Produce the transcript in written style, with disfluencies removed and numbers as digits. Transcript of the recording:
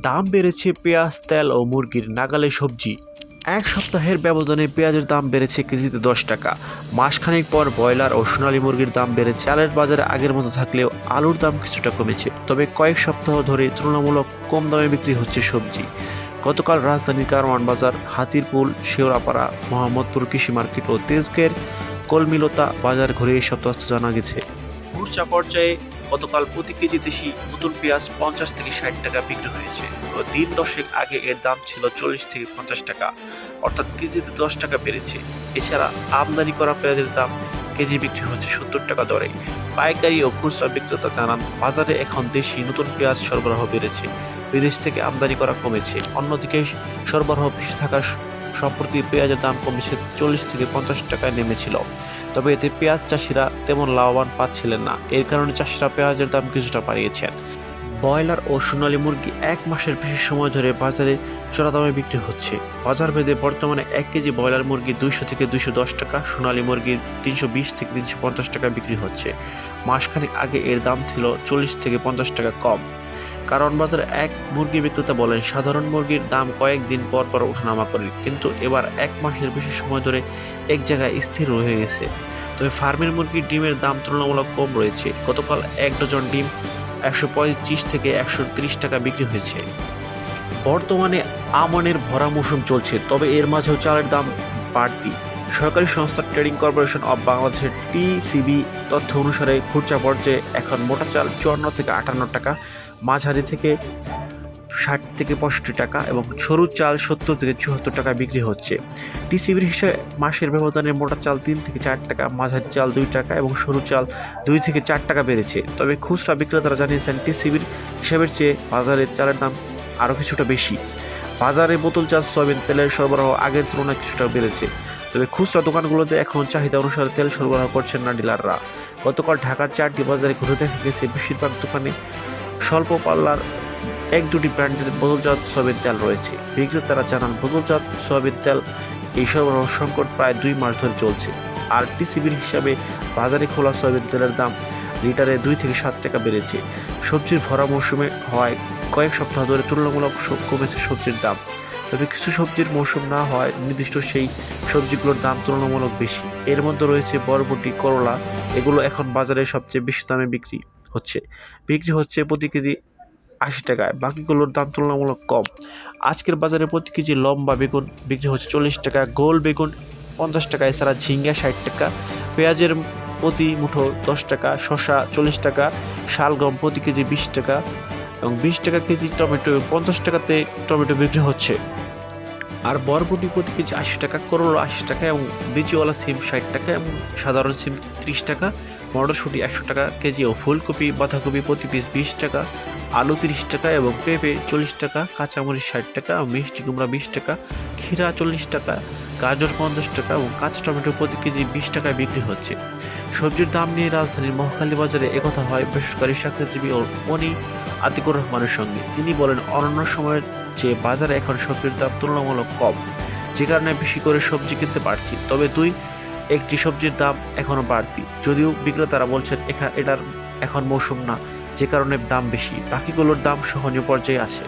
দাম বেড়েছে পেঁয়াজ, তেল ও মুরগির নাগালে সবজি। এক সপ্তাহের ব্যবধানে পেঁয়াজের দাম বেড়েছে কেজিতে 10 টাকা। মাসখানেক পর ব্রয়লার ও সোনালী মুরগির দাম বেড়েছে। চালের বাজারে আগের মতো থাকলেও আলুর দাম কিছুটা কমেছে। তবে কয়েক সপ্তাহ ধরে তুলনামূলক কম দামে বিক্রি হচ্ছে সবজি। গতকাল রাজধানীর কারওয়ান বাজার, হাতিরপুল, শেওড়াপাড়া, মোহাম্মদপুর কৃষি মার্কেট ও তেজগাঁওয়ের কলমিলতা বাজার ঘুরে এসব তথ্য জানা গেছে। খুচরা পর্যায়ে গতকাল প্রতি কেজি দেশি নতুন পেঁয়াজ 50 থেকে 60 টাকা বিক্রি হয়েছে। তো দিন দশেক আগে এর দাম ছিল 40 থেকে 50 টাকা, অর্থাৎ কেজিতে 10 টাকা বেড়েছে। এছাড়া আমদানি করা পেঁয়াজের দাম কেজি বিক্রি হচ্ছে 70 টাকা দরে। পাইকারি ও খুচরা বিক্রেতা জানান, বাজারে এখন দেশি নতুন পেঁয়াজ সরবরাহ বেড়েছে, বিদেশ থেকে আমদানি করা কমেছে। অন্যদিকে সরবরাহ বেশি থাকার সম্প্রতি পেঁয়াজের দাম কমেছে 40 থেকে 50 টাকায় নেমেছিল। তবে এতে পেঁয়াজ চাষিরা তেমন লাভবান পাচ্ছিলেন না। এর কারণে চাষিরা পেঁয়াজের দাম কিছুটা বাড়িয়েছেন। ব্রয়লার ও সোনালী মুরগি 1 মাসের বেশি সময় ধরে বাজারে চড়া দামে বিক্রি হচ্ছে। বাজার ভেদে বর্তমানে 1 কেজি ব্রয়লার মুরগি 200 থেকে 210 টাকা, সোনালী মুরগি 320 থেকে 350 টাকা বিক্রি হচ্ছে। মাসখানেক আগে এর দাম ছিল 40 থেকে 50 টাকা কম। কারণ বাজারে এক মুরগি বিক্রেতা বলেন, সাধারণ মুরগির দাম কয়েকদিন পর পর ওঠানামা করে, কিন্তু এবার 1 মাসের বেশি সময় ধরে এক জায়গায় স্থির হয়ে গেছে। তবে ফার্মের মুরগির ডিমের দাম তুলনামূলক কম রয়েছে। গতকাল 1 ডজন ডিম 135 থেকে 130 টাকা বিক্রি হয়েছে। বর্তমানে আমনের ভরা মৌসুম চলছে, তবে এর মাঝেও চালের দাম বাড়তি। সরকারি সংস্থা ট্রেডিং কর্পোরেশন অব বাংলাদেশের টিসিবি তথ্য অনুসারে খুচরা পর্যায়ে এখন মোটা চাল 54 থেকে 58 টাকা, মাঝারি থেকে 60 থেকে 65 টাকা এবং সরু চাল 70 থেকে 74 টাকা বিক্রি হচ্ছে। টিসিবির হিসাবে মাসের ব্যবধানে মোটা চাল 3 থেকে 4 টাকা, মাঝারি চাল 2 টাকা এবং সরু চাল 2 থেকে 4 টাকা বেড়েছে। তবে খুচরা বিক্রেতারা জানিয়েছেন, টিসিবির হিসাবের চেয়ে বাজারে চালের দাম আরও কিছুটা বেশি। বাজারে বোতলজাত সয়াবিন তেলের সরবরাহ আগের তুলনায় কিছুটা বেড়েছে। তবে খুচরা দোকানগুলোতে এখন চাহিদা অনুসারে তেল সরবরাহ করছেন না ডিলাররা। গতকাল ঢাকার 4টি বাজারে ঘুরে দেখা গেছে, বেশিরভাগ দোকানে স্বল্প পাল্লার 1-2টি ব্র্যান্ডের বোতলজাত সয়াবিন তেল রয়েছে। বিক্রেতারা জানান, বোতলজাত সয়াবিন তেল এই সরবরাহ সংকট প্রায় 2 মাস ধরে চলছে। আর টিসিবির হিসাবে বাজারে খোলা সয়াবিন তেলের দাম লিটারে 2 থেকে 7 টাকা বেড়েছে। সবজির ভরা মৌসুমে হওয়ায় কয়েক সপ্তাহ ধরে তুলনামূলক কমেছে সবজির দাম। তবে কিছু সবজির মৌসুম না হওয়ায় নির্দিষ্ট সেই সবজিগুলোর দাম তুলনামূলক বেশি। এর মধ্যে রয়েছে বরবটি, করলা। এগুলো এখন বাজারে সবচেয়ে বেশি দামে বিক্রি হচ্ছে প্রতি কেজি 80 টাকায়। বাকিগুলোর দাম তুলনামূলক কম। আজকের বাজারে প্রতি কেজি লম্বা বেগুন বিক্রি হচ্ছে 40 টাকা, গোল বেগুন 50 টাকা, এছাড়া ঝিঙ্গা 60 টাকা, পেঁয়াজের প্রতি মুঠো 10 টাকা, শসা 40 টাকা, শালগম প্রতি কেজি 20 টাকা এবং 20 টাকা কেজি টমেটো, 50 টাকাতে টমেটো বিক্রি হচ্ছে। আর বরবটি প্রতি কেজি 80 টাকা, করলা 80 টাকা এবং বীজওয়ালা সিম 60 টাকা এবং সাধারণ সিম 30 টাকা, মটরশুঁটি 100 টাকা কেজি ও ফুলকপি, বাঁধাকপি প্রতি পিস 20 টাকা, আলু 30 টাকা এবং পেঁপে 40 টাকা, কাঁচামরিচ 60 টাকা, মিষ্টি কুমড়া 20 টাকা, ক্ষীরা 40 টাকা, গাজর 50 টাকা এবং কাঁচা টমেটো প্রতি কেজি 20 টাকায় বিক্রি হচ্ছে। সবজির দাম নিয়ে রাজধানীর মহাখালী বাজারে একথা হয় বেসরকারি চাকরিজীবী ও মনি আতিকুর রহমানের সঙ্গে। তিনি বলেন, অন্যান্য সময়ের চেয়ে বাজারে এখন সবজির দাম তুলনামূলক কম, যে কারণে বেশি করে সবজি কিনতে পারছি। তবে 2-1টি সবজির দাম এখনও বাড়তি, যদিও বিক্রেতারা বলছেন এটার এখন মৌসুম না, যে কারণে দাম বেশি। বাকিগুলোর দাম সহনীয় পর্যায়ে আছে।